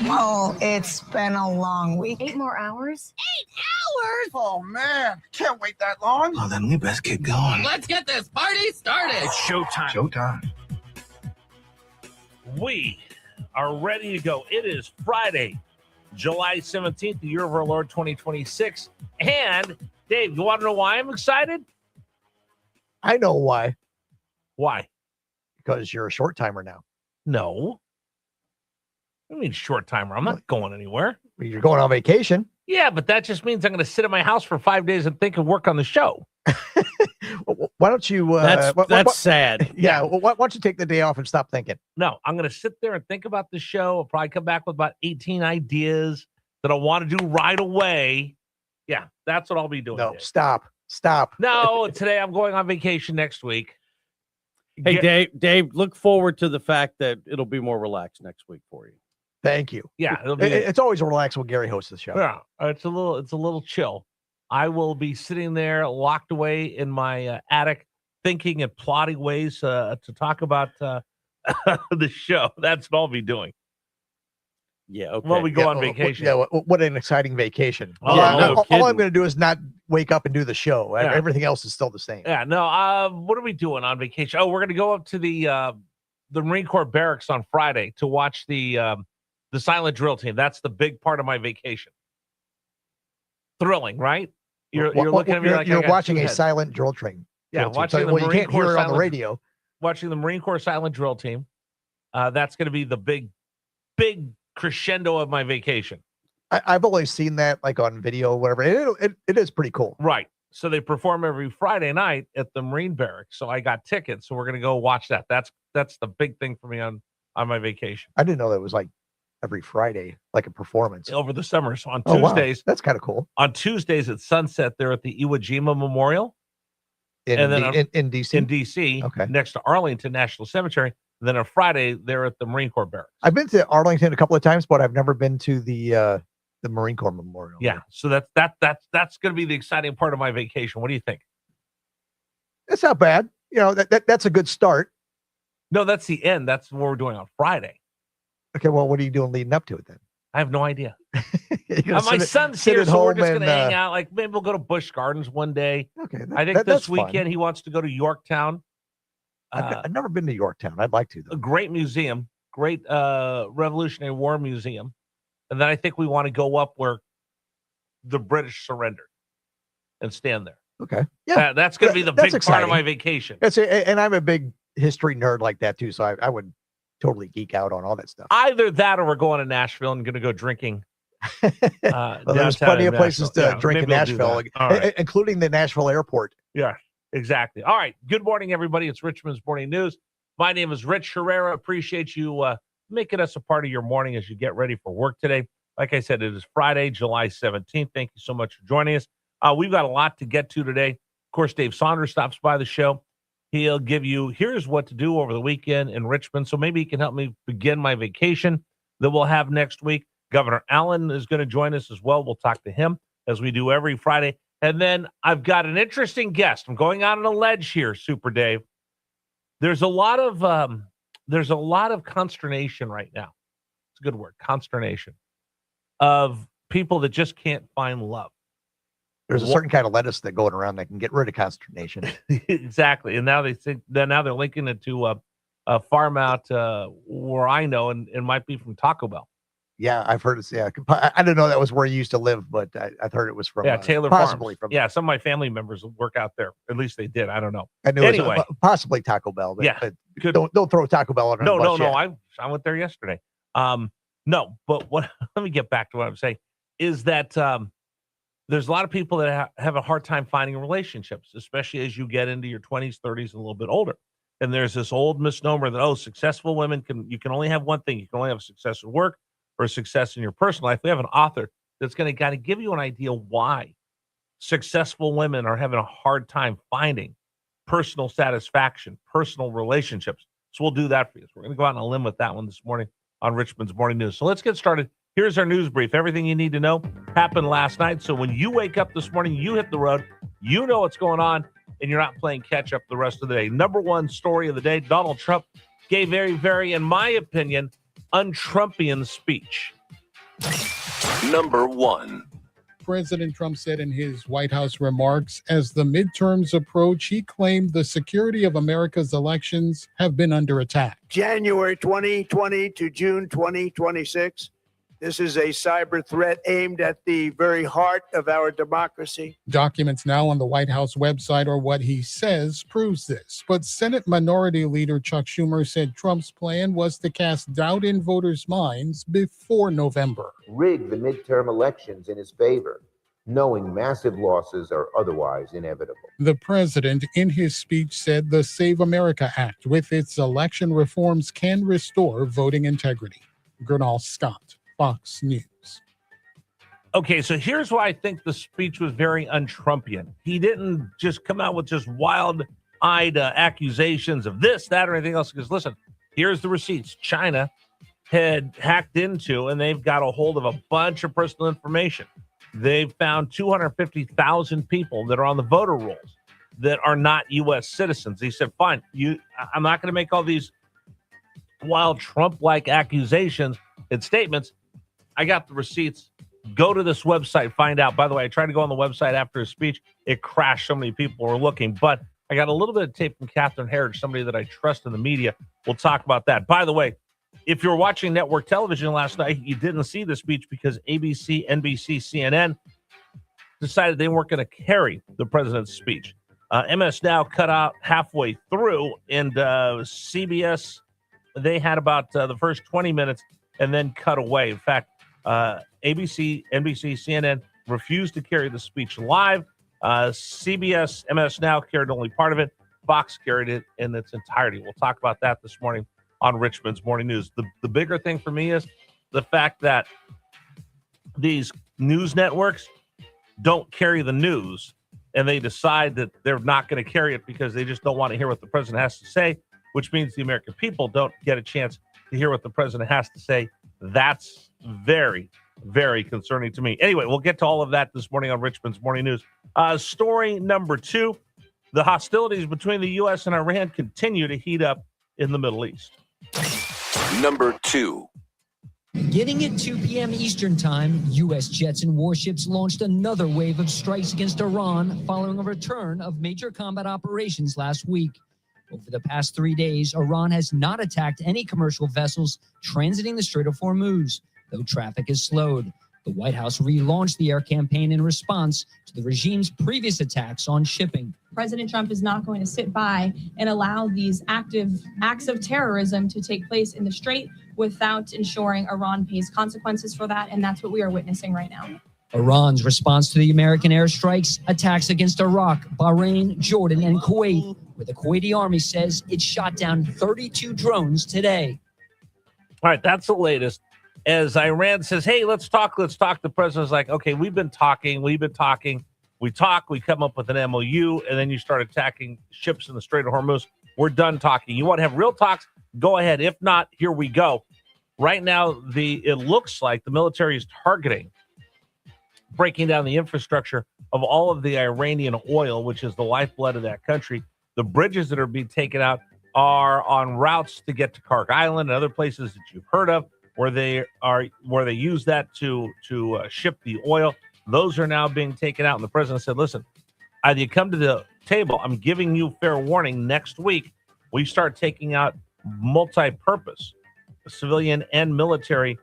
Oh, it's been a long week. 8 more hours? 8 hours? Oh, man. Can't wait that long. Well, then we best get going. Let's get this party started. It's showtime. Showtime. We are ready to go. It is Friday, July 17th, the year of our Lord 2026. And, Dave, you want to know why I'm excited? I know why. Why? Because you're a short timer now. No. I mean, short timer. I'm not going anywhere. You're going on vacation. Yeah, but that just means I'm going to sit in my house for 5 days and think and work on the show. Why don't you? That's sad. Yeah. Why don't you take the day off and stop thinking? No, I'm going to sit there and think about the show. I'll probably come back with about 18 ideas that I want to do right away. Yeah, that's what I'll be doing. No, Dave. Stop. No, today I'm going on vacation next week. Hey, Dave, look forward to the fact that it'll be more relaxed next week for you. Thank you. Yeah, it'll be. It's always relaxed when Gary hosts the show. Yeah, it's a little chill. I will be sitting there locked away in my attic, thinking and plotting ways to talk about the show. That's what I'll be doing. Yeah, okay. While we go on vacation. What an exciting vacation. Oh, All I'm going to do is not wake up and do the show. Yeah. Everything else is still the same. Yeah, no. What are we doing on vacation? Oh, we're going to go up to the Marine Corps barracks on Friday to watch the silent drill team. That's the big part of my vacation. Thrilling, right? You're looking at me like you're I got watching two a heads. silent drill train. Yeah, drill team. watching the you Marine can't Corps hear it on the silent- radio. Watching the Marine Corps silent drill team. That's going to be the big crescendo of my vacation. I've always seen that like on video or whatever. It is pretty cool. Right. So they perform every Friday night at the Marine barracks. So I got tickets. So we're going to go watch that. That's the big thing for me on my vacation. I didn't know that was like every Friday, like a performance. Over the summer. So on Wow. Tuesdays. That's kind of cool. On Tuesdays at sunset, they're at the Iwo Jima Memorial In DC. in D.C. Okay. Next to Arlington National Cemetery. And then on Friday, they're at the Marine Corps barracks. I've been to Arlington a couple of times, but I've never been to the Marine Corps Memorial. Yeah. So that's going to be the exciting part of my vacation. What do you think? It's not bad. You know, that's a good start. No, that's the end. That's what we're doing on Friday. Okay, well, what are you doing leading up to it then? I have no idea. My My son's here, so we're just going to hang out. Like maybe we'll go to Busch Gardens one day. Okay, I think this weekend he wants to go to Yorktown. I've never been to Yorktown. I'd like to, though. A great museum, great Revolutionary War museum. And then I think we want to go up where the British surrendered and stand there. Okay. Yeah. That's going to be the big part of my vacation. And I'm a big history nerd like that, too. So I would totally geek out on all that stuff. Either that or we're going to Nashville and going to go drinking. Well, there's plenty of places to drink in Nashville, Right. including the Nashville airport. Yeah, exactly. All right. Good morning, everybody. It's Richmond's Morning News. My name is Rich Herrera. Appreciate you making us a part of your morning as you get ready for work today. Like I said, it is Friday, July 17th. Thank you so much for joining us. We've got a lot to get to today. Of course, Dave Saunders stops by the show. He'll give you, here's what to do over the weekend in Richmond. So maybe he can help me begin my vacation that we'll have next week. Governor Allen is going to join us as well. We'll talk to him as we do every Friday. And then I've got an interesting guest. I'm going out on a ledge here, Super Dave. There's a lot of consternation right now. It's a good word, consternation, of people that just can't find love. There's a certain kind of lettuce that going around that can get rid of consternation. Exactly. And now they're linking it to a farm out where I know, and it might be from Taco Bell. Yeah, I've heard it. Yeah, I didn't know that was where you used to live, but I've heard it was from. Taylor possibly Farms. from. Yeah, some of my family members work out there. At least they did. I don't know. I knew Anyway. it was possibly Taco Bell. But, Yeah, but don't throw Taco Bell under the bus No. yet. I went there yesterday. No, but what? Let me get back to what I'm saying. Is that there's a lot of people that have a hard time finding relationships, especially as you get into your 20s, 30s, and a little bit older. And there's this old misnomer that successful women you can only have one thing. You can only have success at work or success in your personal life. We have an author that's going to kind of give you an idea why successful women are having a hard time finding personal satisfaction, personal relationships. So we'll do that for you. So we're going to go out on a limb with that one this morning on Richmond's Morning News. So let's get started. Here's our news brief. Everything you need to know happened last night. So when you wake up this morning, you hit the road, you know what's going on, and you're not playing catch up the rest of the day. Number one story of the day, Donald Trump gave very, in my opinion, un-Trumpian speech. Number 1. President Trump said in his White House remarks, as the midterms approach, he claimed the security of America's elections have been under attack. January 2020 to June 2026. This is a cyber threat aimed at the very heart of our democracy. Documents now on the White House website or what he says proves this. But Senate Minority Leader Chuck Schumer said Trump's plan was to cast doubt in voters' minds before November. Rig the midterm elections in his favor, knowing massive losses are otherwise inevitable. The president, in his speech, said the Save America Act, with its election reforms, can restore voting integrity. Gernal Scott, Fox News. Okay, so here's why I think the speech was very un-Trumpian. He didn't just come out with just wild-eyed accusations of this, that, or anything else. Because listen, here's the receipts. China had hacked into, and they've got a hold of a bunch of personal information. They've found 250,000 people that are on the voter rolls that are not U.S. citizens. He said, fine, I'm not going to make all these wild Trump-like accusations and statements. I got the receipts. Go to this website, find out. By the way, I tried to go on the website after his speech. It crashed. So many people were looking. But I got a little bit of tape from Catherine Herridge, somebody that I trust in the media. We'll talk about that. By the way, if you were watching network television last night, you didn't see the speech because ABC, NBC, CNN decided they weren't going to carry the president's speech. MS Now cut out halfway through, and CBS, they had about the first 20 minutes and then cut away. In fact, ABC, NBC, CNN refused to carry the speech live. CBS, MS Now carried only part of it. Fox carried it in its entirety. We'll talk about that this morning on Richmond's Morning News. The bigger thing for me is the fact that these news networks don't carry the news, and they decide that they're not going to carry it because they just don't want to hear what the president has to say, which means the American people don't get a chance to hear what the president has to say. That's very, very concerning to me. Anyway, we'll get to all of that this morning on Richmond's Morning News. Story number 2, the hostilities between the U.S. and Iran continue to heat up in the Middle East. Number 2. Beginning at 2 p.m. Eastern Time, U.S. jets and warships launched another wave of strikes against Iran following a return of major combat operations last week. Over the past 3 days, Iran has not attacked any commercial vessels transiting the Strait of Hormuz, though traffic has slowed. The White House relaunched the air campaign in response to the regime's previous attacks on shipping. President Trump is not going to sit by and allow these active acts of terrorism to take place in the Strait without ensuring Iran pays consequences for that, and that's what we are witnessing right now. Iran's response to the American airstrikes, attacks against Iraq, Bahrain, Jordan, and Kuwait, where the Kuwaiti army says it shot down 32 drones today. All right, that's the latest. As Iran says, hey, let's talk. The president's like, okay, we've been talking. We talk, we come up with an MOU, and then you start attacking ships in the Strait of Hormuz. We're done talking. You want to have real talks? Go ahead. If not, here we go. Right now, it looks like the military is targeting breaking down the infrastructure of all of the Iranian oil, which is the lifeblood of that country. The bridges that are being taken out are on routes to get to Kark Island and other places that you've heard of, where they use that to ship the oil. Those are now being taken out. And the president said, listen, either you come to the table, I'm giving you fair warning, next week we start taking out multi-purpose civilian and military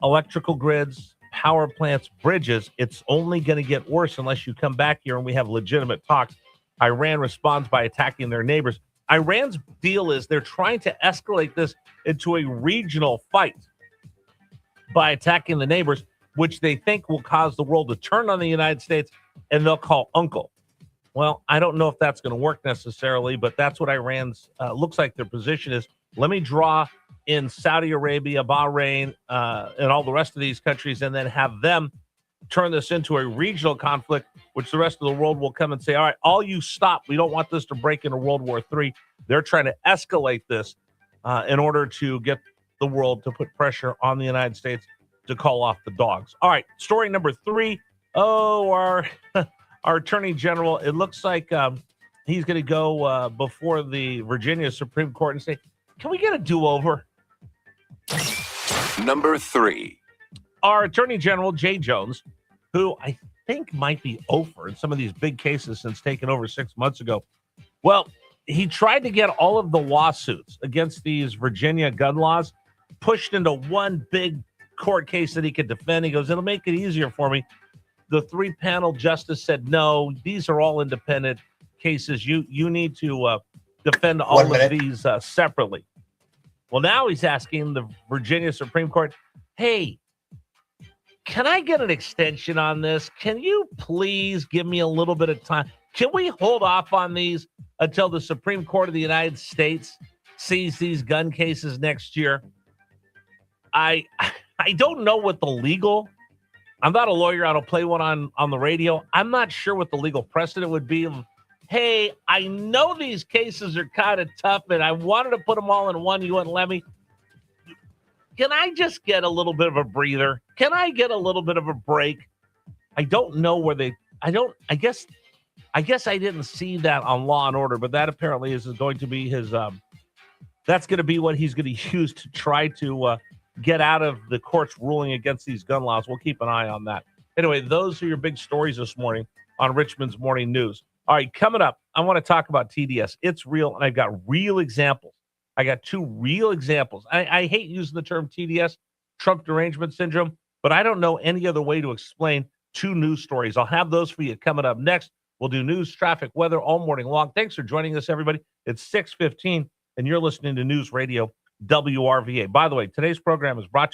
electrical grids, power plants, bridges. It's only going to get worse unless you come back here and we have legitimate talks. Iran responds by attacking their neighbors. Iran's deal is they're trying to escalate this into a regional fight by attacking the neighbors, which they think will cause the world to turn on the United States, and they'll call uncle. Well, I don't know if that's going to work necessarily, but that's what Iran's looks like their position is. Let me draw in Saudi Arabia, Bahrain, and all the rest of these countries, and then have them turn this into a regional conflict, which the rest of the world will come and say, all right, all you stop. We don't want this to break into World War III. They're trying to escalate this in order to get the world to put pressure on the United States to call off the dogs. All right, story number 3. Oh, our Attorney General, it looks like he's going to go before the Virginia Supreme Court and say, can we get a do-over? Number 3. Our Attorney General, Jay Jones, who I think might be over in some of these big cases since taking over 6 months ago. Well, he tried to get all of the lawsuits against these Virginia gun laws pushed into one big court case that he could defend. He goes, it'll make it easier for me. The 3-panel justice said, no, these are all independent cases. You need to defend all of these separately. Well, now he's asking the Virginia Supreme Court, hey, can I get an extension on this? Can you please give me a little bit of time? Can we hold off on these until the Supreme Court of the United States sees these gun cases next year? I don't know what the legal, I'm not a lawyer. I don't play one on the radio. I'm not sure what the legal precedent would be. Hey, I know these cases are kind of tough and I wanted to put them all in one. You wouldn't let me. Can I just get a little bit of a breather? Can I get a little bit of a break? I don't know where I guess I didn't see that on Law and Order, but that apparently is going to be his, that's going to be what he's going to use to try to get out of the court's ruling against these gun laws. We'll keep an eye on that. Anyway, those are your big stories this morning on Richmond's Morning News. All right, coming up, I want to talk about TDS. It's real, and I've got real examples. I got 2 real examples. I hate using the term TDS, Trump derangement syndrome, but I don't know any other way to explain 2 news stories. I'll have those for you coming up next. We'll do news, traffic, weather all morning long. Thanks for joining us, everybody. It's 6:15, and you're listening to News Radio WRVA. By the way, today's program is brought to you